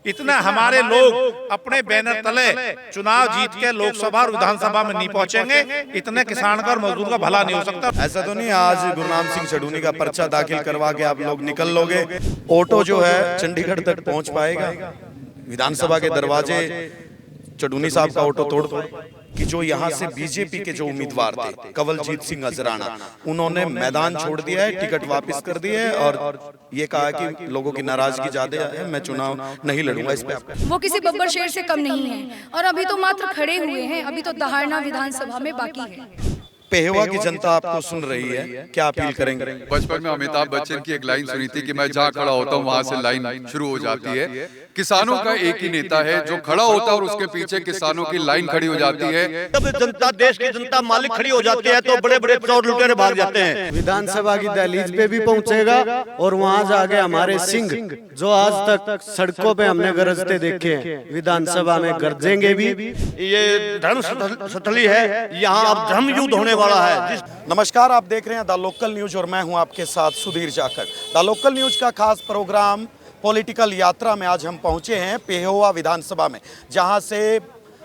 इतना हमारे लोग अपने बैनर तले चुनाव जीत के लोकसभा और विधानसभा में नहीं पहुंचेंगे, इतने किसान का और मजदूर का भला नहीं हो सकता। ऐसा तो नहीं आज गुरनाम सिंह चढ़ूनी का पर्चा दाखिल करवा के आप लोग निकल लोगे? ऑटो जो है चंडीगढ़ तक पहुंच पाएगा? विधानसभा के दरवाजे चढ़ूनी साहब का ऑटो तोड़ कि जो यहाँ से बीजेपी के जो उम्मीदवार थे कंवलजीत सिंह अजराना, उन्होंने मैदान छोड़ दिया है, टिकट वापस कर दिए है और ये कहा कि लोगों की नाराजगी ज्यादा है, मैं चुनाव नहीं लड़ूंगा। इस पे वो किसी बब्बर शेर से कम नहीं है और अभी तो मात्र खड़े हुए हैं, अभी तो दहाड़ना विधानसभा में बाकी है। पेहवा की जनता आपको सुन रही है, क्या अपील करेंगे? बचपन में अमिताभ बच्चन की एक लाइन सुनी थी कि मैं जहाँ खड़ा होता हूँ वहाँ से लाइन शुरू हो जाती है। किसानों का एक ही नेता है जो खड़ा होता है और उसके पीछे किसानों की लाइन खड़ी हो जाती है। जब जनता, देश की जनता मालिक खड़ी हो जाती है तो बड़े बड़े चोर लुटेरे भाग जाते हैं। विधानसभा की दहलीज पे भी पहुंचेगा और वहां जाके हमारे सिंह जो आज तक सड़कों पे हमने गरजते देखे हैं, विधानसभा में गरजेंगे भी। ये धर्म स्थली है, यहाँ अब धर्म युद्ध होने वाला है। नमस्कार, आप देख रहे हैं द लोकल न्यूज और मैं हूं आपके साथ Sudhir Jakhar. The local news का खास प्रोग्राम पॉलिटिकल यात्रा में आज हम पहुंचे हैं पेहोवा विधानसभा में, जहां से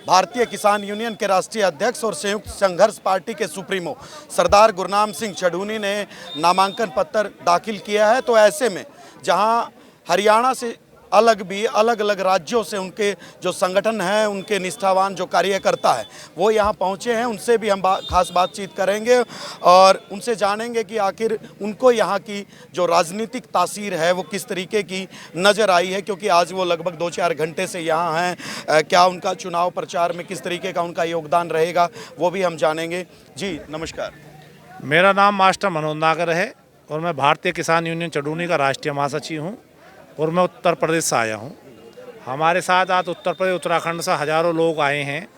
भारतीय किसान यूनियन के राष्ट्रीय अध्यक्ष और संयुक्त संघर्ष पार्टी के सुप्रीमो सरदार गुरनाम सिंह चढ़ूनी ने नामांकन पत्र दाखिल किया है। तो ऐसे में जहां हरियाणा से अलग अलग राज्यों से उनके जो संगठन हैं, उनके निष्ठावान जो कार्यकर्ता है वो यहाँ पहुँचे हैं, उनसे भी हम खास बातचीत करेंगे और उनसे जानेंगे कि आखिर उनको यहाँ की जो राजनीतिक तासीर है वो किस तरीके की नज़र आई है, क्योंकि आज वो लगभग 2-4 घंटे से यहाँ हैं। क्या उनका चुनाव प्रचार में किस तरीके का उनका योगदान रहेगा वो भी हम जानेंगे। जी नमस्कार। मेरा नाम मास्टर मनोज नागर है और मैं भारतीय किसान यूनियन चढ़ूनी का राष्ट्रीय महासचिव हूँ और मैं उत्तर प्रदेश से आया हूँ। हमारे साथ आज उत्तर प्रदेश उत्तराखंड से हज़ारों लोग आए हैं।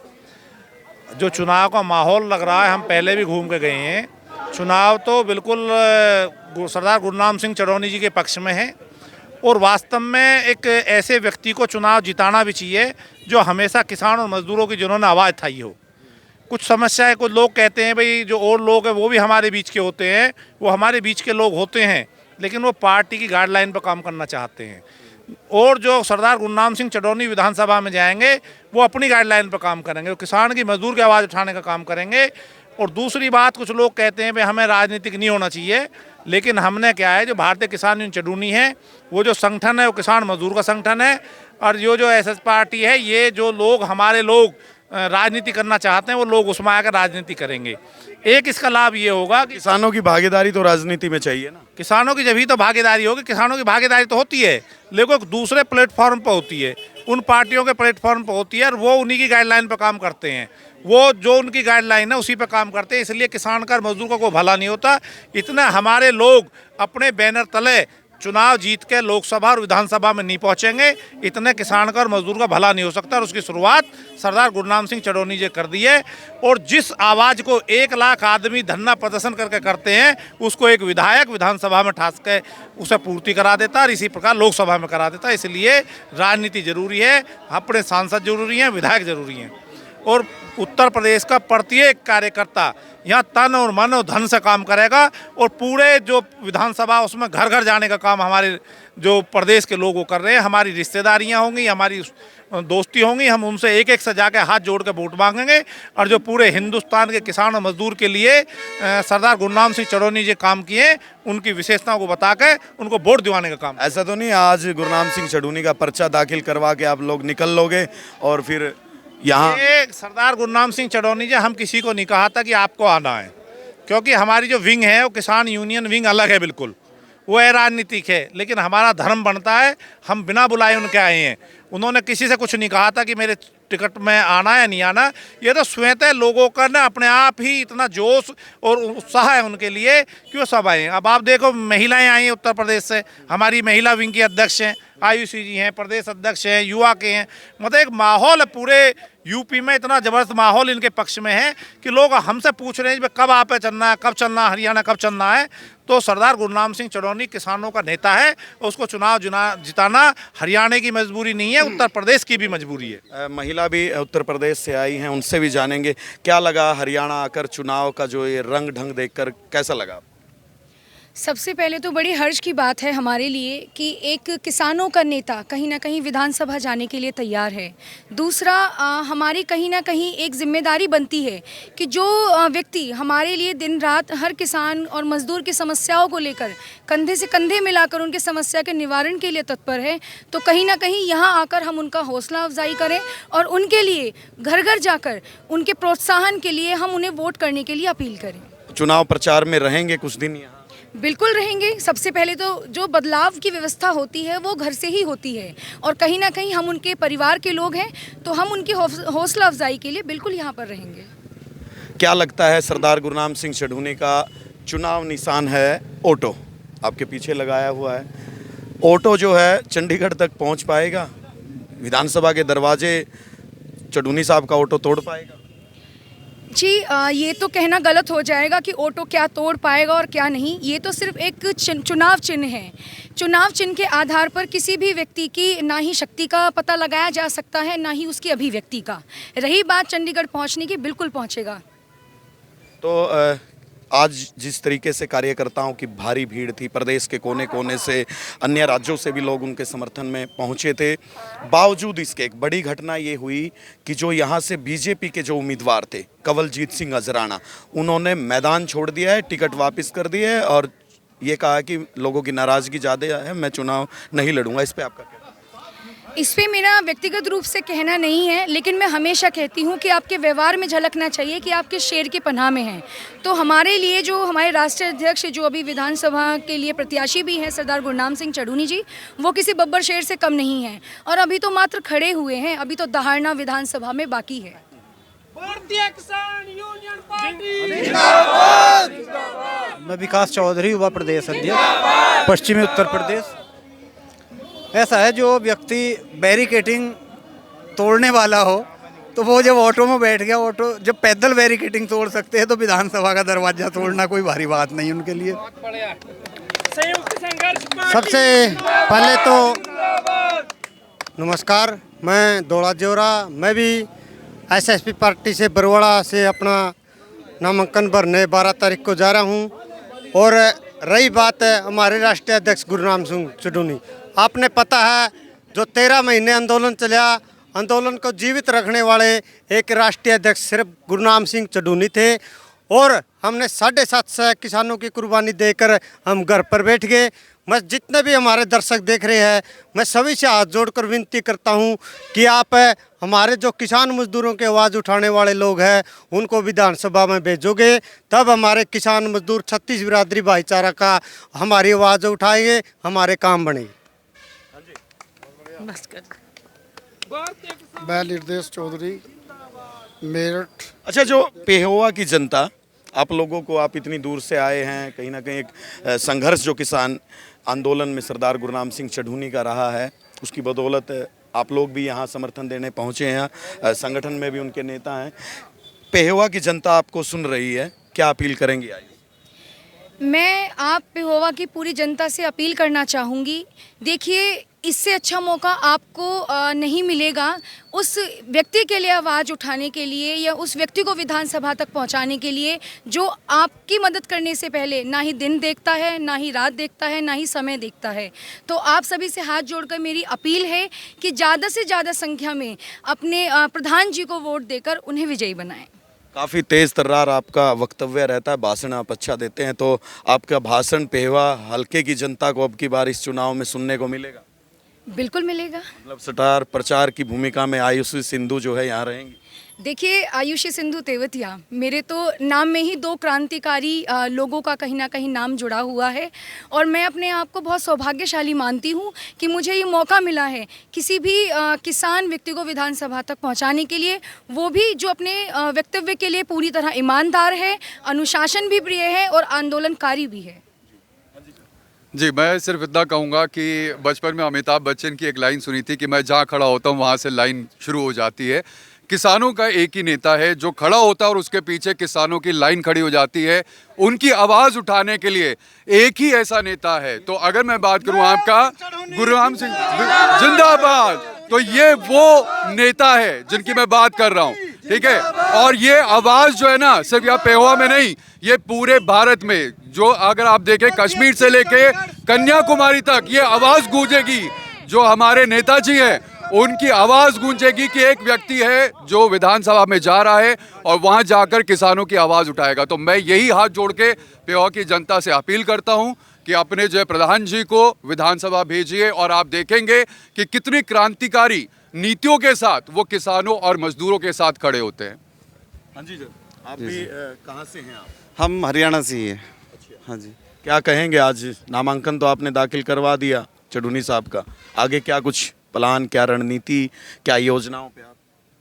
जो चुनाव का माहौल लग रहा है, हम पहले भी घूम के गए हैं। चुनाव तो बिल्कुल सरदार गुरनाम सिंह चढ़ूनी जी के पक्ष में है और वास्तव में एक ऐसे व्यक्ति को चुनाव जिताना भी चाहिए जो हमेशा किसान और मजदूरों की जिन्होंने आवाज़ उठाई हो। कुछ समस्या है, कुछ लोग कहते हैं भाई जो और लोग हैं वो भी हमारे बीच के होते हैं, वो हमारे बीच के लोग होते हैं लेकिन वो पार्टी की गाइडलाइन पर काम करना चाहते हैं। और जो सरदार गुरनाम सिंह चढ़ूनी विधानसभा में जाएंगे वो अपनी गाइडलाइन पर काम करेंगे, वो किसान की मजदूर की आवाज़ उठाने का काम करेंगे। और दूसरी बात, कुछ लोग कहते हैं भाई हमें राजनीतिक नहीं होना चाहिए, लेकिन हमने क्या है, जो भारतीय किसान यूनियन चढ़ूनी है वो जो संगठन है वो किसान मजदूर का संगठन है। और जो एसएस पार्टी है, ये जो लोग हमारे लोग राजनीति करना चाहते हैं वो लोग उसमें आकर राजनीति करेंगे। एक इसका लाभ ये होगा कि किसानों की भागीदारी तो राजनीति में चाहिए ना। किसानों की जब ही तो भागीदारी होगी, किसानों की भागीदारी तो होती है लेकिन एक दूसरे प्लेटफॉर्म पर होती है, उन पार्टियों के प्लेटफॉर्म पर होती है और वो उन्हीं की गाइडलाइन पर काम करते हैं। वो जो उनकी गाइडलाइन है उसी पर काम करते हैं, इसलिए किसान का मजदूर का कोई भला नहीं होता। इतना हमारे लोग अपने बैनर तले चुनाव जीत के लोकसभा और विधानसभा में नहीं पहुंचेंगे, इतने किसान का और मजदूर का भला नहीं हो सकता। और उसकी शुरुआत सरदार गुरनाम सिंह चढ़ूनी जी कर दी है। और जिस आवाज़ को 1 लाख आदमी धरना प्रदर्शन करके करते हैं, उसको एक विधायक विधानसभा में ठास के उसे पूर्ति करा देता है और इसी प्रकार लोकसभा में करा देता है। इसलिए राजनीति जरूरी है, अपने सांसद जरूरी हैं, विधायक जरूरी हैं। और उत्तर प्रदेश का प्रत्येक कार्यकर्ता यहाँ तन और मन और धन से काम करेगा और पूरे जो विधानसभा उसमें घर घर जाने का काम हमारे जो प्रदेश के लोग वो कर रहे हैं। हमारी रिश्तेदारियाँ होंगी, हमारी दोस्ती होंगी, हम उनसे एक एक से जाकर हाथ जोड़ के वोट मांगेंगे। और जो पूरे हिंदुस्तान के किसान और मजदूर के लिए सरदार गुरनाम सिंह चढ़ूनी जी काम किए, उनकी विशेषताओं को बता के उनको वोट दिवाने का काम। ऐसा तो नहीं आज गुरनाम सिंह चढ़ूनी का पर्चा दाखिल करवा के आप लोग निकल लोगे और फिर यहाँ? सरदार गुरनाम सिंह चढ़ूनी जी, हम किसी को नहीं कहा था कि आपको आना है, क्योंकि हमारी जो विंग है वो किसान यूनियन विंग अलग है, बिल्कुल वो है राजनीतिक है। लेकिन हमारा धर्म बनता है, हम बिना बुलाए उनके आए हैं। उन्होंने किसी से कुछ नहीं कहा था कि मेरे टिकट में आना है नहीं आना। ये तो स्वतः लोगों का ना अपने आप ही इतना जोश और उत्साह है उनके लिए कि वो सब आए। अब आप देखो, महिलाएं आई हैं उत्तर प्रदेश से, हमारी महिला विंग की अध्यक्ष हैं, आयुषी जी हैं, प्रदेश अध्यक्ष हैं, युवा के हैं। मतलब एक माहौल है पूरे यूपी में, इतना ज़बरदस्त माहौल इनके पक्ष में है कि लोग हमसे पूछ रहे हैं कब आप पे चलना है, कब चलना, हरियाणा कब चलना है। तो सरदार गुरनाम सिंह चढ़ूनी किसानों का नेता है और उसको चुनाव जिताना हरियाणा की मजबूरी नहीं है, उत्तर प्रदेश की भी मजबूरी है। महिला भी उत्तर प्रदेश से आई हैं, उनसे भी जानेंगे क्या लगा हरियाणा आकर चुनाव का जो ये रंग ढंग देखकर, कैसा लगा? सबसे पहले तो बड़ी हर्ष की बात है हमारे लिए कि एक किसानों का नेता कहीं ना कहीं विधानसभा जाने के लिए तैयार है। दूसरा, हमारी कहीं ना कहीं एक जिम्मेदारी बनती है कि जो व्यक्ति हमारे लिए दिन रात हर किसान और मजदूर की समस्याओं को लेकर कंधे से कंधे मिलाकर उनके समस्या के निवारण के लिए तत्पर है, तो कहीं ना कहीं यहाँ आकर हम उनका हौसला अफजाई करें और उनके लिए घर घर जाकर उनके प्रोत्साहन के लिए हम उन्हें वोट करने के लिए अपील करें। चुनाव प्रचार में रहेंगे कुछ दिन यहाँ? बिल्कुल रहेंगे। सबसे पहले तो जो बदलाव की व्यवस्था होती है वो घर से ही होती है और कहीं ना कहीं हम उनके परिवार के लोग हैं, तो हम उनकी हौसला अफजाई के लिए बिल्कुल यहाँ पर रहेंगे। क्या लगता है सरदार गुरनाम सिंह चढ़ूनी का चुनाव निशान है ऑटो, आपके पीछे लगाया हुआ है। ऑटो जो है चंडीगढ़ तक पहुँच पाएगा? विधानसभा के दरवाजे चढ़ूनी साहब का ऑटो तोड़ पाएगा? जी, ये तो कहना गलत हो जाएगा कि ऑटो क्या तोड़ पाएगा और क्या नहीं। ये तो सिर्फ एक चुनाव चिन्ह है। चुनाव चिन्ह के आधार पर किसी भी व्यक्ति की ना ही शक्ति का पता लगाया जा सकता है, ना ही उसकी अभिव्यक्ति का। रही बात चंडीगढ़ पहुंचने की, बिल्कुल पहुंचेगा। तो आज जिस तरीके से कार्यकर्ताओं की भारी भीड़ थी, प्रदेश के कोने कोने से, अन्य राज्यों से भी लोग उनके समर्थन में पहुंचे थे, बावजूद इसके एक बड़ी घटना ये हुई कि जो यहाँ से बीजेपी के जो उम्मीदवार थे कंवलजीत सिंह अजराना, उन्होंने मैदान छोड़ दिया है, टिकट वापस कर दिया है और ये कहा कि लोगों की नाराज़गी ज़्यादा है, मैं चुनाव नहीं लड़ूंगा। इस पर आपका क्या? इस पे मेरा व्यक्तिगत रूप से कहना नहीं है, लेकिन मैं हमेशा कहती हूँ कि आपके व्यवहार में झलकना चाहिए कि आप किस शेर की पनाह में हैं। तो हमारे लिए जो हमारे राष्ट्रीय अध्यक्ष जो अभी विधानसभा के लिए प्रत्याशी भी हैं सरदार गुरनाम सिंह चढ़ूनी जी, वो किसी बब्बर शेर से कम नहीं हैं और अभी तो मात्र खड़े हुए हैं, अभी तो दहाड़ना विधानसभा में बाकी है। भारतीय किसान यूनियन पार्टी मैं विकास चौधरी, युवा प्रदेश अध्यक्ष, पश्चिमी उत्तर प्रदेश। ऐसा है, जो व्यक्ति बैरिकेटिंग तोड़ने वाला हो तो वो जब ऑटो में बैठ गया, ऑटो जब पैदल बैरिकेटिंग तोड़ सकते हैं तो विधानसभा का दरवाजा तोड़ना कोई भारी बात नहीं उनके लिए। सबसे पहले तो नमस्कार, मैं दौड़ा जोरा, मैं भी एसएसपी पार्टी से बरवाड़ा से अपना नामांकन भरने 12 तारीख को जा रहा हूं। और रही बात है हमारे राष्ट्रीय अध्यक्ष गुरनाम सिंह चढ़ूनी, आपने पता है जो 13 महीने आंदोलन चला, आंदोलन को जीवित रखने वाले एक राष्ट्रीय अध्यक्ष सिर्फ गुरनाम सिंह चढ़ूनी थे और हमने 750 किसानों की कुर्बानी देकर हम घर पर बैठ गए। मैं जितने भी हमारे दर्शक देख रहे हैं, मैं सभी से हाथ जोड़कर विनती करता हूं कि आप हमारे जो किसान मजदूरों की आवाज़ उठाने वाले लोग हैं उनको विधानसभा में भेजोगे, तब हमारे किसान मजदूर छत्तीस बिरादरी भाईचारा का हमारी आवाज़ उठाएंगे, हमारे काम बनेंगे। मैं निर्देश चौधरी, मेरठ। अच्छा, जो पेहोवा की जनता, आप लोगों को, आप इतनी दूर से आए हैं, कहीं ना कहीं एक संघर्ष जो किसान आंदोलन में सरदार गुरनाम सिंह चढ़ूनी का रहा है, उसकी बदौलत आप लोग भी यहाँ समर्थन देने पहुँचे हैं, संगठन में भी उनके नेता हैं। पेहोवा की जनता आपको सुन रही है, क्या अपील करेंगी? आइए। मैं आप पेहोवा की पूरी जनता से अपील करना चाहूँगी। देखिए, इससे अच्छा मौका आपको नहीं मिलेगा उस व्यक्ति के लिए आवाज़ उठाने के लिए या उस व्यक्ति को विधानसभा तक पहुंचाने के लिए जो आपकी मदद करने से पहले ना ही दिन देखता है, ना ही रात देखता है, ना ही समय देखता है। तो आप सभी से हाथ जोड़कर मेरी अपील है कि ज़्यादा से ज़्यादा संख्या में अपने प्रधान जी को वोट देकर उन्हें विजयी बनाएं। काफ़ी तेज़ तर्रार आपका वक्तव्य रहता है, भाषण आप अच्छा देते हैं, तो आपका भाषण पेहोवा हल्के की जनता को अब की बार इस चुनाव में सुनने को मिलेगा? बिल्कुल मिलेगा। मतलब स्टार प्रचार की भूमिका में आयुषी सिंधु जो है यहाँ रहेंगी? देखिए, आयुषी सिंधु तेवतिया, मेरे तो नाम में ही 2 क्रांतिकारी लोगों का कहीं ना कहीं नाम जुड़ा हुआ है और मैं अपने आप को बहुत सौभाग्यशाली मानती हूँ कि मुझे ये मौका मिला है किसी भी किसान व्यक्ति को विधानसभा तक पहुँचाने के लिए, वो भी जो अपने वक्तव्य के लिए पूरी तरह ईमानदार है, अनुशासन भी प्रिय है और आंदोलनकारी भी है। जी, मैं सिर्फ इतना कहूँगा कि बचपन में अमिताभ बच्चन की एक लाइन सुनी थी कि मैं जहाँ खड़ा होता हूँ वहाँ से लाइन शुरू हो जाती है। किसानों का एक ही नेता है जो खड़ा होता है और उसके पीछे किसानों की लाइन खड़ी हो जाती है। उनकी आवाज़ उठाने के लिए एक ही ऐसा नेता है। तो अगर मैं बात करूँ आपका गुरनाम सिंह जिंदाबाद, तो ये वो नेता है जिनकी मैं बात कर रहा हूँ, ठीक है। और ये आवाज़ जो है ना, सिर्फ यहाँ पेहोवा में नहीं, ये पूरे भारत में जो अगर आप देखें कश्मीर से लेके कन्याकुमारी तक ये आवाज गूंजेगी, जो हमारे नेताजी हैं उनकी आवाज गूंजेगी कि एक व्यक्ति है जो विधानसभा में जा रहा है और वहां जाकर किसानों की आवाज उठाएगा। तो मैं यही हाथ जोड़ के पेहोवा की जनता से अपील करता हूं कि अपने जो प्रधान जी को विधानसभा भेजिए और आप देखेंगे कि कितनी क्रांतिकारी नीतियों के साथ वो किसानों और मजदूरों के साथ खड़े होते हैं। हाँ जी सर, आप भी कहाँ से हैं आप? हम हरियाणा से ही है। हाँ जी। क्या कहेंगे, आज नामांकन तो आपने दाखिल करवा दिया चडूनी साहब का, आगे क्या कुछ प्लान, क्या रणनीति, क्या योजनाओं पे आप?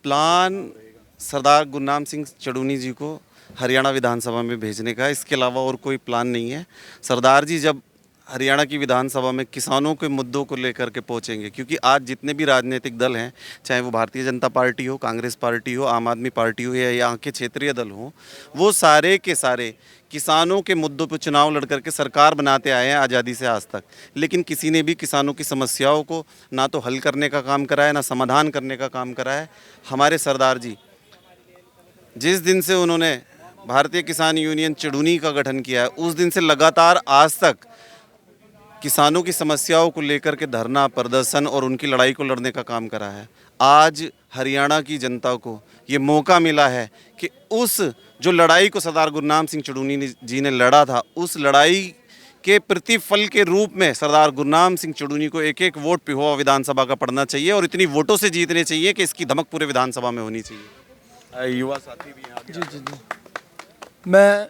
प्लान सरदार गुरनाम सिंह चडूनी जी को हरियाणा विधानसभा में भेजने का, इसके अलावा और कोई प्लान नहीं है। सरदार जी जब हरियाणा की विधानसभा में किसानों के मुद्दों को लेकर के पहुंचेंगे, क्योंकि आज जितने भी राजनीतिक दल हैं, चाहे वो भारतीय जनता पार्टी हो, कांग्रेस पार्टी हो, आम आदमी पार्टी हो या यहाँ के क्षेत्रीय दल हो, वो सारे के सारे किसानों के मुद्दों पर चुनाव लड़ करके सरकार बनाते आए हैं आज़ादी से आज तक। लेकिन किसी ने भी किसानों की समस्याओं को ना तो हल करने का काम करा है, ना समाधान करने का काम करा है। हमारे सरदार जी जिस दिन से उन्होंने भारतीय किसान यूनियन चडूनी का गठन किया है, उस दिन से लगातार आज तक किसानों की समस्याओं को लेकर के धरना, प्रदर्शन और उनकी लड़ाई को लड़ने का काम करा है। आज हरियाणा की जनता को ये मौका मिला है कि उस जो लड़ाई को सरदार गुरनाम सिंह चडूनी जी ने लड़ा था, उस लड़ाई के प्रतिफल के रूप में सरदार गुरनाम सिंह चडूनी को एक एक वोट पेहोवा विधानसभा का पड़ना चाहिए और इतनी वोटों से जीतने चाहिए कि इसकी धमक पूरे विधानसभा में होनी चाहिए। युवा साथी भी हैं आगे। जी। मैं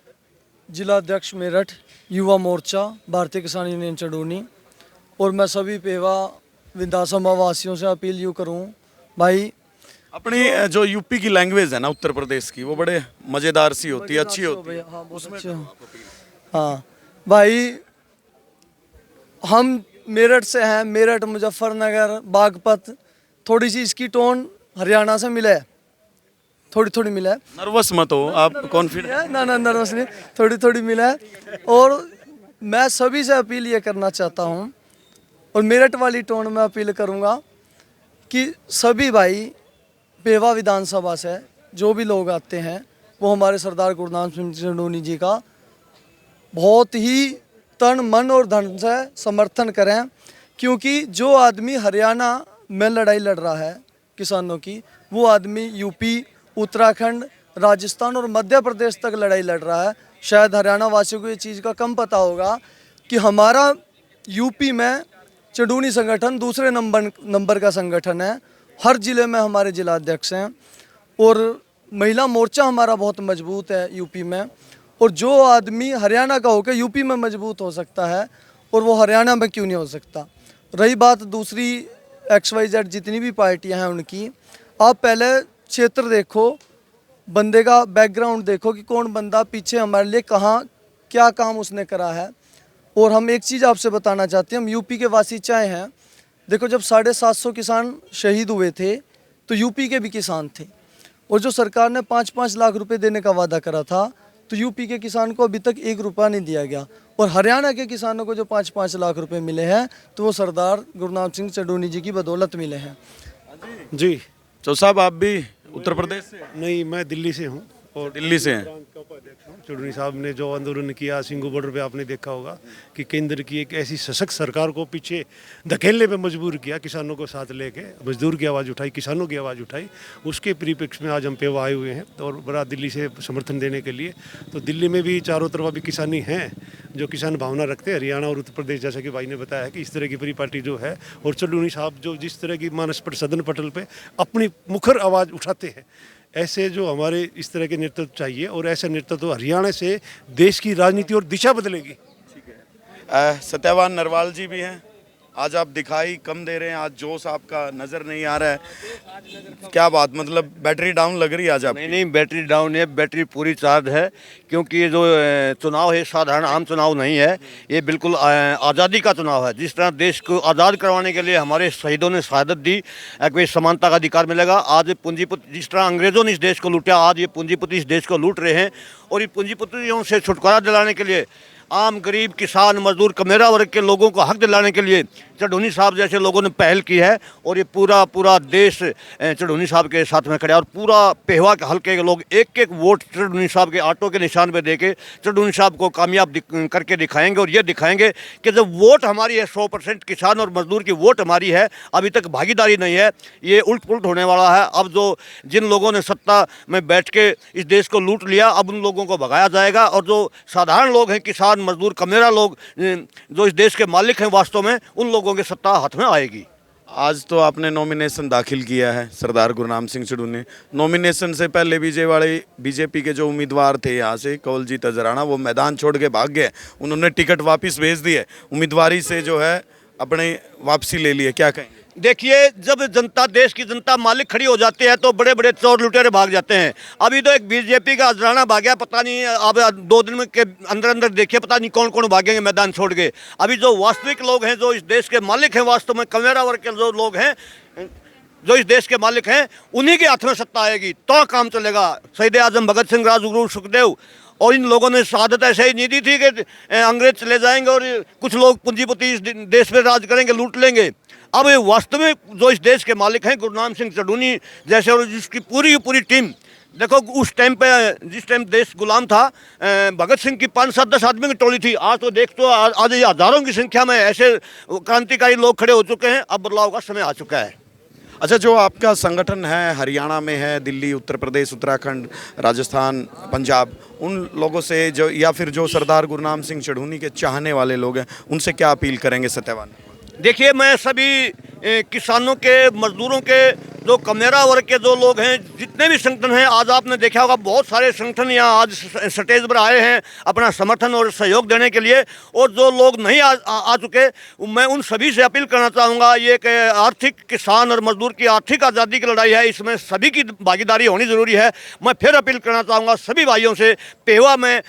जिला अध्यक्ष मेरठ, युवा मोर्चा, भारतीय किसान यूनियन चडूनी, और मैं सभी पेहोवा विधानसभा वासियों से अपील यूँ करूँ, भाई अपनी जो यूपी की लैंग्वेज है ना, उत्तर प्रदेश की, वो बड़े मज़ेदार सी होती है, अच्छी होती है। हाँ, उसमें हाँ भाई, हम मेरठ से हैं, मेरठ, मुजफ्फरनगर, बागपत, थोड़ी सी इसकी टोन हरियाणा से मिले, थोड़ी मिला है। नर्वस मत हो आप, कॉन्फिडेंट। ना नर्वस नहीं, थोड़ी मिला है। और मैं सभी से अपील ये करना चाहता हूँ, और मेरठ वाली टोन में अपील करूँगा कि सभी भाई पेहोवा विधानसभा से जो भी लोग आते हैं वो हमारे सरदार गुरनाम सिंह चडूनी जी का बहुत ही तन, मन और धन से समर्थन करें, क्योंकि जो आदमी हरियाणा में लड़ाई लड़ रहा है किसानों की, वो आदमी यूपी, उत्तराखंड, राजस्थान और मध्य प्रदेश तक लड़ाई लड़ रहा है। शायद हरियाणा वासियों को ये चीज़ का कम पता होगा कि हमारा यूपी में चडूनी संगठन दूसरे नंबर का संगठन है। हर ज़िले में हमारे जिला अध्यक्ष हैं और महिला मोर्चा हमारा बहुत मजबूत है यूपी में। और जो आदमी हरियाणा का होकर यूपी में मजबूत हो सकता है, और वो हरियाणा में क्यों नहीं हो सकता। रही बात दूसरी XYZ जितनी भी पार्टियां हैं उनकी, आप पहले क्षेत्र देखो, बंदे का बैकग्राउंड देखो कि कौन बंदा पीछे हमारे लिए कहाँ क्या काम उसने करा है। और हम एक चीज़ आपसे बताना चाहते हैं, हम यूपी के वासी चाहे हैं, देखो जब 750 किसान शहीद हुए थे तो यूपी के भी किसान थे, और जो सरकार ने 5-5 लाख रुपए देने का वादा करा था, तो यूपी के किसान को अभी तक 1 रुपया नहीं दिया गया। और हरियाणा के किसानों को जो 5-5 लाख रुपए मिले हैं, तो वो सरदार गुरनाम सिंह चडूनी जी की बदौलत मिले हैं। जी। तो साहब, आप भी उत्तर प्रदेश से? नहीं, मैं दिल्ली से हूँ और दिल्ली से हैं। चडूनी साहब ने जो आंदोलन किया सिंगू बॉर्डर पे, आपने देखा होगा कि केंद्र की एक ऐसी सशक्त सरकार को पीछे धकेलने पे मजबूर किया, किसानों को साथ लेके मजदूर की आवाज़ उठाई, किसानों की आवाज़ उठाई। उसके परिप्रेक्ष्य में आज हम पेहोवा आए हुए हैं और बड़ा दिल्ली से समर्थन देने के लिए। तो दिल्ली में भी चारों तरफ अभी किसानी हैं जो किसान भावना रखते हैं। हरियाणा और उत्तर प्रदेश, जैसा कि भाई ने बताया है कि इस तरह की पूरी पार्टी जो है, और चडूनी साहब जो जिस तरह की मानस पर, सदन पटल पे अपनी मुखर आवाज़ उठाते हैं, ऐसे जो हमारे इस तरह के नेतृत्व चाहिए, और ऐसा नेतृत्व हरियाणा से देश की राजनीति और दिशा बदलेगी। सत्यवान नरवाल जी भी हैं। आज आप दिखाई कम दे रहे हैं, आज जोश आपका नज़र नहीं आ रहा है, क्या बात, मतलब बैटरी डाउन लग रही है आज आप? नहीं, बैटरी डाउन है, बैटरी पूरी चार्ज है, क्योंकि ये जो चुनाव है साधारण आम चुनाव नहीं है, ये बिल्कुल आज़ादी का चुनाव है। जिस तरह देश को आज़ाद करवाने के लिए हमारे शहीदों ने शहादत दी, एक समानता का अधिकार मिलेगा। आज पूंजीपति, जिस तरह अंग्रेज़ों ने इस देश को लूटा, आज ये पूंजीपति इस देश को लूट रहे हैं, और ये पूंजीपतियों से छुटकारा दिलाने के लिए आम गरीब किसान मजदूर कमेरा वर्ग के लोगों को हक दिलाने के लिए चढ़ूनी साहब जैसे लोगों ने पहल की है और ये पूरा देश चढ़ूनी साहब के साथ में खड़ा है और पूरा पेहवा के हल्के के लोग एक एक वोट चढ़ूनी साहब के ऑटो के निशान पे देके चढ़ूनी साहब को कामयाब करके दिखाएंगे और ये दिखाएंगे कि जब वोट हमारी है 100% किसान और मजदूर की वोट हमारी है, अभी तक भागीदारी नहीं है, ये उल्ट पुलट होने वाला है। अब जो जिन लोगों ने सत्ता में बैठ के इस देश को लूट लिया, अब उन लोगों को भगाया जाएगा और जो साधारण लोग हैं, किसान मजदूर कमेरा लोग जो इस देश के मालिक हैं, वास्तव में उन लोगों की सत्ता हाथ में आएगी। आज तो आपने नॉमिनेशन दाखिल किया है सरदार गुरनाम सिंह चड़ू ने। नॉमिनेशन से पहले बीजेपी के जो उम्मीदवार थे यहाँ से कवलजीत अजराना, वो मैदान छोड़ के भाग गए, उन्होंने टिकट वापस भेज दिए, उम्मीदवारी से जो है अपने वापसी ले लिए, क्या कहेंगे? देखिए, जब जनता, देश की जनता मालिक खड़ी हो जाती है तो बड़े बड़े चोर लुटेरे भाग जाते हैं। अभी तो एक बीजेपी का अजराना भाग गया, पता नहीं अब 2 दिन के अंदर देखिए पता नहीं कौन कौन भागेंगे मैदान छोड़ के। अभी जो वास्तविक लोग हैं, जो इस देश के मालिक हैं, वास्तव में कमेरा वर्ग के जो लोग हैं, जो इस देश के मालिक हैं, उन्हीं के हाथ में सत्ता आएगी तो काम चलेगा। शहीद आजम भगत सिंह, राजगुरु, सुखदेव और इन लोगों ने शहादत ऐसे ही नहीं दी थी कि अंग्रेज चले जाएंगे और कुछ लोग पूंजीपति इस देश में राज करेंगे, लूट लेंगे। अब ये वास्तविक जो इस देश के मालिक हैं, गुरनाम सिंह चड़ूनी जैसे और जिसकी पूरी टीम, देखो उस टाइम पे जिस टाइम देश गुलाम था, भगत सिंह की 5-7-10 आदमी की टोली थी। आज तो देख तो आज ये हजारों की संख्या में ऐसे क्रांतिकारी लोग खड़े हो चुके हैं। अब बदलाव का समय आ चुका है। अच्छा, जो आपका संगठन है हरियाणा में है, दिल्ली, उत्तर प्रदेश, उत्तराखंड, राजस्थान, पंजाब, उन लोगों से जो या फिर जो सरदार गुरनाम सिंह चड़ूनी के चाहने वाले लोग हैं, उनसे क्या अपील करेंगे सत्यवान? देखिए, मैं सभी किसानों के, मजदूरों के, जो कमेरा वर्ग के जो लोग हैं, जितने भी संगठन हैं, आज आपने देखा होगा बहुत सारे संगठन यहाँ आज स्टेज पर आए हैं अपना समर्थन और सहयोग देने के लिए। और जो लोग नहीं आ चुके, मैं उन सभी से अपील करना चाहूँगा, ये एक आर्थिक, किसान और मजदूर की आर्थिक आज़ादी की लड़ाई है, इसमें सभी की भागीदारी होनी ज़रूरी है। मैं फिर अपील करना चाहूँगा सभी भाइयों से, पेहवा में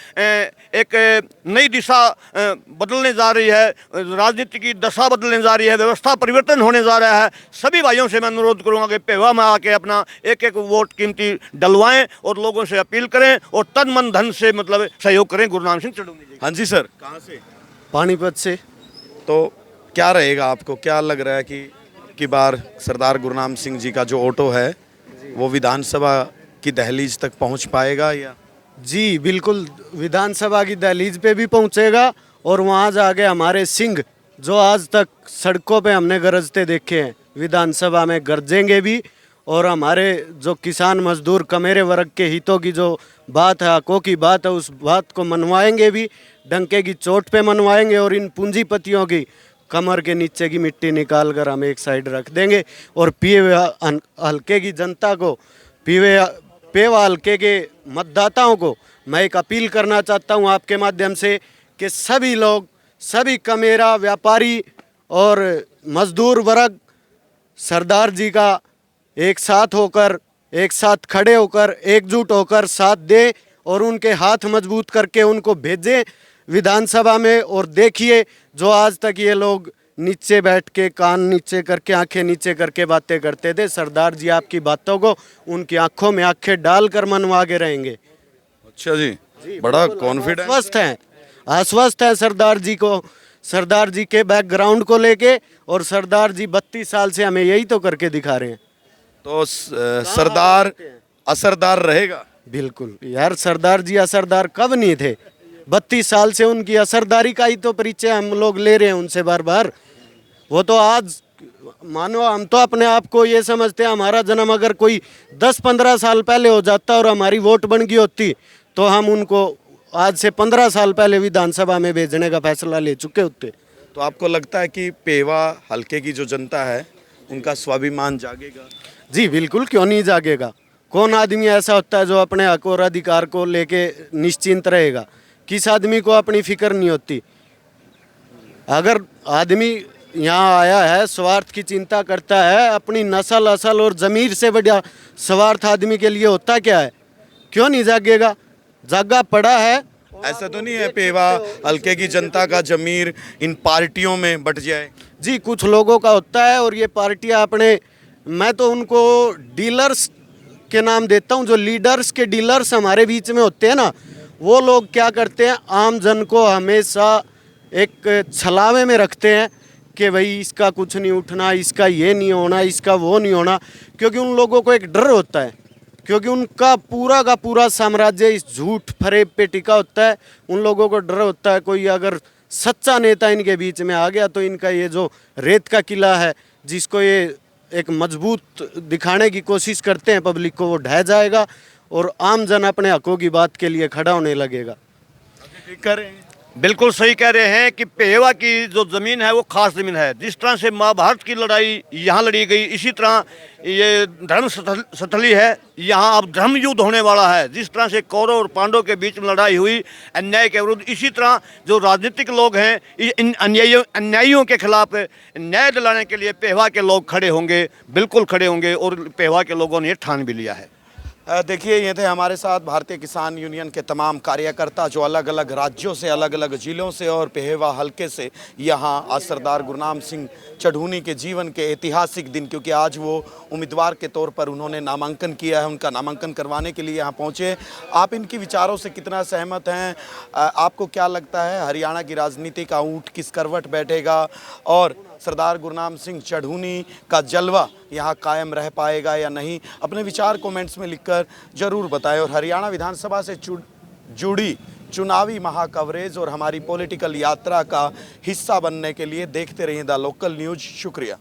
एक नई दिशा बदलने जा रही है, राजनीति की दशा बदलने जा रही है, व्यवस्था परिवर्तन होने जा रहा है। सभी भाइयों से मैं अनुरोध करूँगा कि पेहवा में आके अपना एक एक वोट कीमती डलवाएं और लोगों से अपील करें और तन मन धन से मतलब सहयोग करें गुरनाम सिंह चड़ूनी जी। हाँ जी सर, कहाँ से? पानीपत से। तो क्या रहेगा, आपको क्या लग रहा है कि बार सरदार गुरनाम सिंह जी का जो ऑटो है वो विधानसभा की दहलीज तक पहुंच पाएगा या? जी बिल्कुल, विधानसभा की दहलीज पे भी पहुंचेगा और वहां जाके हमारे सिंह जो आज तक सड़कों पे हमने गरजते देखे हैं, विधानसभा में गरजेंगे भी। और हमारे जो किसान मजदूर कमेरे वर्ग के हितों की जो बात है, हकों की बात है, उस बात को मनवाएंगे भी, डंके की चोट पे मनवाएंगे। और इन पूंजीपतियों की कमर के नीचे की मिट्टी निकाल कर हम एक साइड रख देंगे और पेवा हल्के की जनता को, पेवा हल्के के मतदाताओं को मैं एक अपील करना चाहता हूं आपके माध्यम से कि सभी लोग, सभी कमेरा व्यापारी और मजदूर वर्ग सरदार जी का एक साथ होकर, एक साथ खड़े होकर, एकजुट होकर साथ दे और उनके हाथ मजबूत करके उनको भेजें विधानसभा में। और देखिए, जो आज तक ये लोग नीचे बैठ के, कान नीचे करके, आंखें नीचे करके बातें करते थे, सरदार जी आपकी बातों को उनकी आंखों में आंखें डालकर मनवा के रहेंगे। अच्छा जी, बड़ा कॉन्फिडेंस, आश्वस्त है सरदार जी को, सरदार जी के बैकग्राउंड को लेके। और सरदार जी 32 साल से हमें यही तो करके दिखा रहे हैं। तो सरदार असरदार रहेगा? बिल्कुल यार, सरदार जी असरदार कब नहीं थे? 32 साल से उनकी असरदारी का ही तो परिचय हम लोग ले रहे हैं उनसे बार बार। वो तो आज मानो, हम तो अपने आप को ये समझते हैं, हमारा जन्म अगर कोई 10-15 साल पहले हो जाता और हमारी वोट बन गई होती तो हम उनको आज से 15 साल पहले विधानसभा में भेजने का फैसला ले चुके होते। तो आपको लगता है कि पेवा हल्के की जो जनता है उनका स्वाभिमान जागेगा? जी बिल्कुल, क्यों नहीं जागेगा। कौन आदमी ऐसा होता है जो अपने हक और अधिकार को लेके निश्चिंत रहेगा? किस आदमी को अपनी फिक्र नहीं होती? अगर आदमी यहाँ आया है, स्वार्थ की चिंता करता है, अपनी नस्ल असल और ज़मीर से बढ़िया स्वार्थ आदमी के लिए होता क्या है? क्यों नहीं जागेगा? जागा पड़ा है। ऐसा तो नहीं है पेवा हल्के की जनता का जमीर इन पार्टियों में बट जाए? जी, कुछ लोगों का होता है और ये पार्टियां अपने, मैं तो उनको डीलर्स के नाम देता हूं, जो लीडर्स के डीलर्स हमारे बीच में होते हैं ना, वो लोग क्या करते हैं, आम जन को हमेशा एक छलावे में रखते हैं कि भाई इसका कुछ नहीं उठना, इसका ये नहीं होना, इसका वो नहीं होना, क्योंकि उन लोगों को एक डर होता है, क्योंकि उनका पूरा का पूरा साम्राज्य इस झूठ फरेब पे टिका होता है। उन लोगों को डर होता है कोई अगर सच्चा नेता इनके बीच में आ गया तो इनका ये जो रेत का किला है, जिसको ये एक मजबूत दिखाने की कोशिश करते हैं पब्लिक को, वो ढह जाएगा और आम जन अपने हकों की बात के लिए खड़ा होने लगेगा। बिल्कुल सही कह रहे हैं कि पेहवा की जो ज़मीन है वो खास ज़मीन है। जिस तरह से महाभारत की लड़ाई यहाँ लड़ी गई, इसी तरह ये धर्म स्थली है, यहाँ अब धर्म युद्ध होने वाला है। जिस तरह से कौरव और पांडव के बीच में लड़ाई हुई अन्याय के विरुद्ध, इसी तरह जो राजनीतिक लोग हैं इन अन्यायियों के खिलाफ न्याय दिलाने के लिए पेहवा के लोग खड़े होंगे, बिल्कुल खड़े होंगे, और पेहवा के लोगों ने ठान भी लिया है। देखिए, ये थे हमारे साथ भारतीय किसान यूनियन के तमाम कार्यकर्ता जो अलग अलग राज्यों से, अलग अलग ज़िलों से और पेहवा हलके से यहाँ आज सरदार गुरनाम सिंह चढ़ूनी के जीवन के ऐतिहासिक दिन, क्योंकि आज वो उम्मीदवार के तौर पर उन्होंने नामांकन किया है, उनका नामांकन करवाने के लिए यहाँ पहुँचे। आप इनकी विचारों से कितना सहमत हैं? आपको क्या लगता है हरियाणा की राजनीति का ऊँट किस करवट बैठेगा और सरदार गुरनाम सिंह चढ़ूनी का जलवा यहाँ कायम रह पाएगा या नहीं? अपने विचार कमेंट्स में लिखकर ज़रूर बताएं। और हरियाणा विधानसभा से जुड़ी चुनावी महाकवरेज और हमारी पॉलिटिकल यात्रा का हिस्सा बनने के लिए देखते रहिए द लोकल न्यूज़। शुक्रिया।